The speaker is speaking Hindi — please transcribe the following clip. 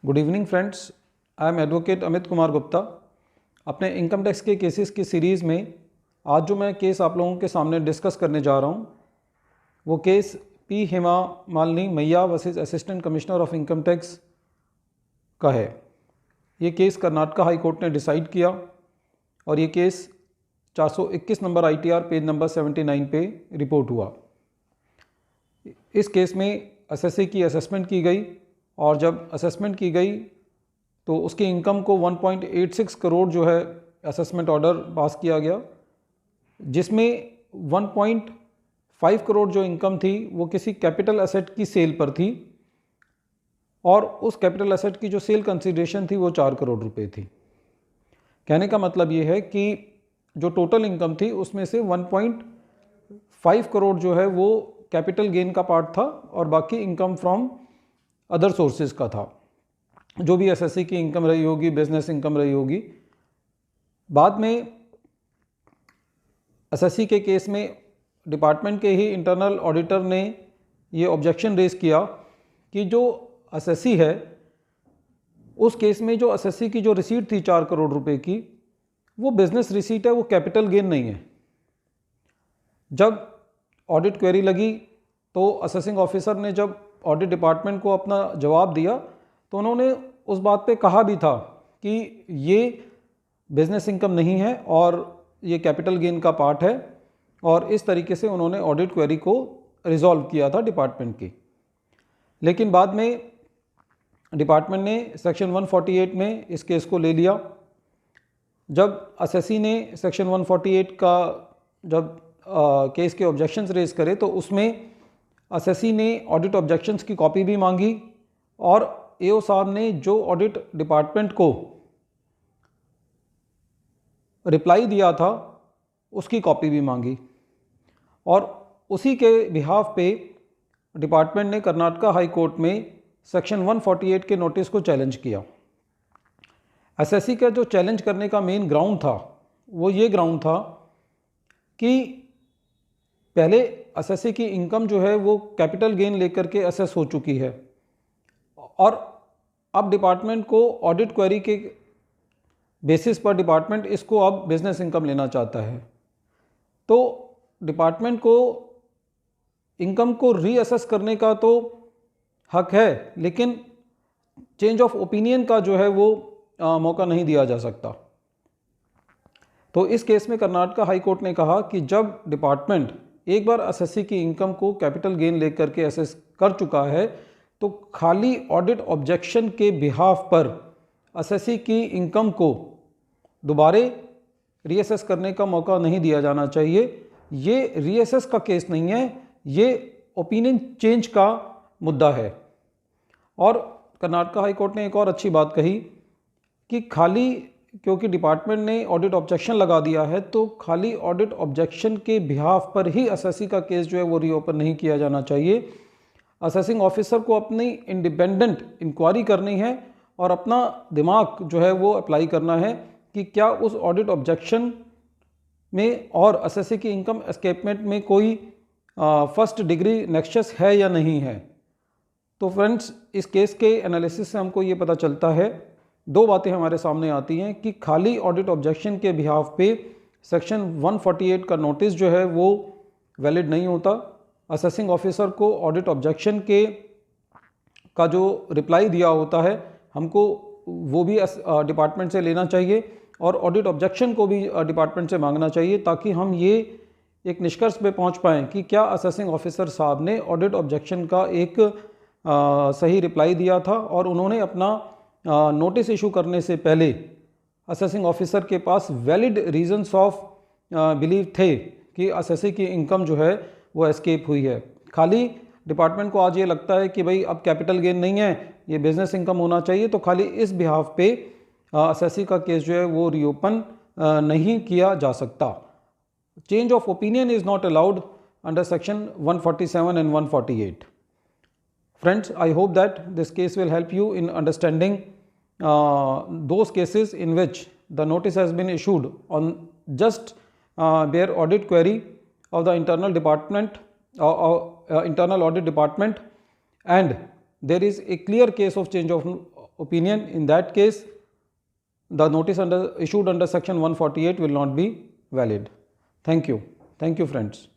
Good evening friends, I am advocate Amit Kumar Gupta. अपने इनकम टैक्स के केसेस की सीरीज़ में आज जो मैं केस आप लोगों के सामने डिस्कस करने जा रहा हूँ वो केस पी हेमा मालिनी मैया versus assistant commissioner of income tax का है। ये केस कर्नाटका हाई कोर्ट ने डिसाइड किया और ये case 421 number ITR page number 79 पे रिपोर्ट हुआ। इस केस में एसएससी की असेसमेंट की गई और जब असेसमेंट की गई तो उसकी इनकम को 1.86 करोड़ जो है असेसमेंट ऑर्डर पास किया गया, जिसमें 1.5 करोड़ जो इनकम थी वो किसी कैपिटल एसेट की सेल पर थी और उस कैपिटल एसेट की जो सेल कंसिडरेशन थी वो 4 करोड़ रुपए थी। कहने का मतलब ये है कि जो टोटल इनकम थी उसमें से 1.5 करोड़ जो है वो कैपिटल गेन का पार्ट था और बाकी इनकम फ्रॉम अदर सोर्सेज का था, जो भी एसएससी की इनकम रही होगी, बिजनेस इनकम रही होगी। बाद में एसएससी के केस में डिपार्टमेंट के ही इंटरनल ऑडिटर ने ये ऑब्जेक्शन रेज किया कि जो एसएससी है उस केस में जो एसएससी की जो रिसीट थी 4 करोड़ रुपए की, वो बिजनेस रिसीट है, वो कैपिटल गेन नहीं है। जब ऑडिट क्वेरी लगी तो असेसिंग ऑफिसर ने जब ऑडिट डिपार्टमेंट को अपना जवाब दिया तो उन्होंने उस बात पे कहा भी था कि ये बिजनेस इनकम नहीं है और ये कैपिटल गेन का पार्ट है, और इस तरीके से उन्होंने ऑडिट क्वेरी को रिजॉल्व किया था डिपार्टमेंट की। लेकिन बाद में डिपार्टमेंट ने सेक्शन 148 में इस केस को ले लिया। जब एसएससी ने सेक्शन 148 का जब केस के ऑब्जेक्शंस रेज करे तो उसमें एसएससी ने ऑडिट ऑब्जेक्शंस की कॉपी भी मांगी और एओ साहब ने जो ऑडिट डिपार्टमेंट को रिप्लाई दिया था उसकी कॉपी भी मांगी, और उसी के बिहाफ पे डिपार्टमेंट ने कर्नाटका हाई कोर्ट में सेक्शन 148 के नोटिस को चैलेंज किया। एसएससी का जो चैलेंज करने का मेन ग्राउंड था वो ये ग्राउंड था कि पहले एसएससी की इनकम जो है वो कैपिटल गेन लेकर के असेस हो चुकी है और अब डिपार्टमेंट को ऑडिट क्वेरी के बेसिस पर डिपार्टमेंट इसको अब बिजनेस इनकम लेना चाहता है। तो डिपार्टमेंट को इनकम को रीअसेस करने का तो हक है, लेकिन चेंज ऑफ ओपिनियन का जो है वो मौका नहीं दिया जा सकता। तो इस केस में कर्नाटका हाई कोर्ट ने कहा कि जब डिपार्टमेंट एक बार एसएससी की इनकम को कैपिटल गेन लेकर के असेस कर चुका है तो खाली ऑडिट ऑब्जेक्शन के बिहाफ पर एसएससी की इनकम को दोबारे रीअसेस करने का मौका नहीं दिया जाना चाहिए। ये रीअसेस का केस नहीं है, ये ओपिनियन चेंज का मुद्दा है। और कर्नाटका हाई कोर्ट ने एक और अच्छी बात कही कि खाली क्योंकि डिपार्टमेंट ने ऑडिट ऑब्जेक्शन लगा दिया है तो खाली ऑडिट ऑब्जेक्शन के बिहाफ पर ही एसएससी का केस जो है वो रीओपन नहीं किया जाना चाहिए। असेसिंग ऑफिसर को अपनी इंडिपेंडेंट इंक्वायरी करनी है और अपना दिमाग जो है वो अप्लाई करना है कि क्या उस ऑडिट ऑब्जेक्शन में और एसएससी की इनकम एस्केपमेंट में कोई फर्स्ट डिग्री नेक्सस है या नहीं है। तो फ्रेंड्स, इस केस के एनालिसिस से हमको ये पता चलता है, दो बातें हमारे सामने आती हैं कि खाली ऑडिट ऑब्जेक्शन के बिहाफ पे सेक्शन 148 का नोटिस जो है वो वैलिड नहीं होता। असेसिंग ऑफिसर को ऑडिट ऑब्जेक्शन का जो रिप्लाई दिया होता है हमको वो भी डिपार्टमेंट से लेना चाहिए और ऑडिट ऑब्जेक्शन को भी डिपार्टमेंट से मांगना चाहिए, ताकि हम ये एक निष्कर्ष पे पहुंच पाएँ कि क्या असेसिंग ऑफिसर साहब ने ऑडिट ऑब्जेक्शन का एक सही रिप्लाई दिया था और उन्होंने अपना नोटिस इशू करने से पहले असेसिंग ऑफिसर के पास वैलिड रीजंस ऑफ बिलीव थे कि एसएससी की इनकम जो है वो एस्केप हुई है। खाली डिपार्टमेंट को आज ये लगता है कि भाई अब कैपिटल गेन नहीं है, ये बिजनेस इनकम होना चाहिए, तो खाली इस बिहाफ पे एसएससी का केस जो है वो रीओपन नहीं किया जा सकता। Change of opinion is not allowed under section 147 and 148. Friends, I hope that this case will help you in understanding those cases in which the notice has been issued on just bare audit query of the internal department internal audit department, and there is a clear case of change of opinion, in that case the notice issued under section 148 will not be valid. Thank you. Thank you friends.